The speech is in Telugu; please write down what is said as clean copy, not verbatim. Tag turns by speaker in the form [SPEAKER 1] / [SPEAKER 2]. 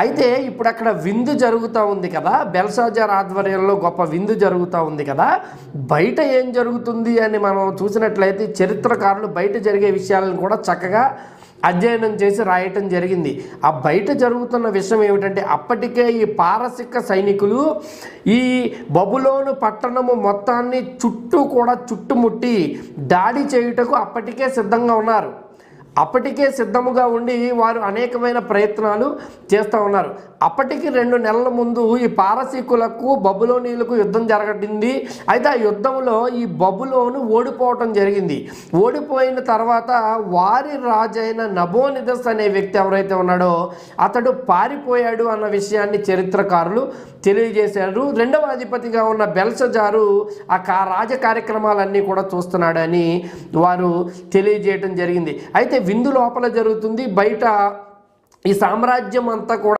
[SPEAKER 1] అయితే ఇప్పుడు అక్కడ విందు జరుగుతూ ఉంది కదా, బెల్షాజర్ ఆధ్వర్యంలో గొప్ప విందు జరుగుతూ ఉంది కదా. బయట ఏం జరుగుతుంది అని మనం చూసినట్లయితే చరిత్రకారులు బయట జరిగే విషయాలను కూడా చక్కగా అధ్యయనం చేసి రాయటం జరిగింది. ఆ బయట జరుగుతున్న విషయం ఏమిటంటే, అప్పటికే ఈ పారసిక సైనికులు ఈ బబులోను పట్టణము మొత్తాన్ని చుట్టుముట్టి దాడి చేయుటకు అప్పటికే సిద్ధంగా ఉన్నారు. అప్పటికే సిద్ధముగా ఉండి వారు అనేకమైన ప్రయత్నాలు చేస్తూ ఉన్నారు. అప్పటికి 2 నెలల ముందు ఈ పారసీకులకు బబులోనీయులకు యుద్ధం జరగడింది. అయితే ఆ యుద్ధంలో ఈ బబులోను ఓడిపోవటం జరిగింది. ఓడిపోయిన తర్వాత వారి రాజైన నబోనిదస్ అనే వ్యక్తి ఎవరైతే ఉన్నాడో అతడు పారిపోయాడు అన్న విషయాన్ని చరిత్రకారులు తెలియజేశారు. 2వ అధిపతిగా ఉన్న బెల్షజారు ఆ రాజ కార్యక్రమాలన్నీ కూడా చూస్తున్నాడని వారు తెలియజేయటం జరిగింది. అయితే విందు లోపల జరుగుతుంది, బయట ఈ సామ్రాజ్యం అంతా కూడా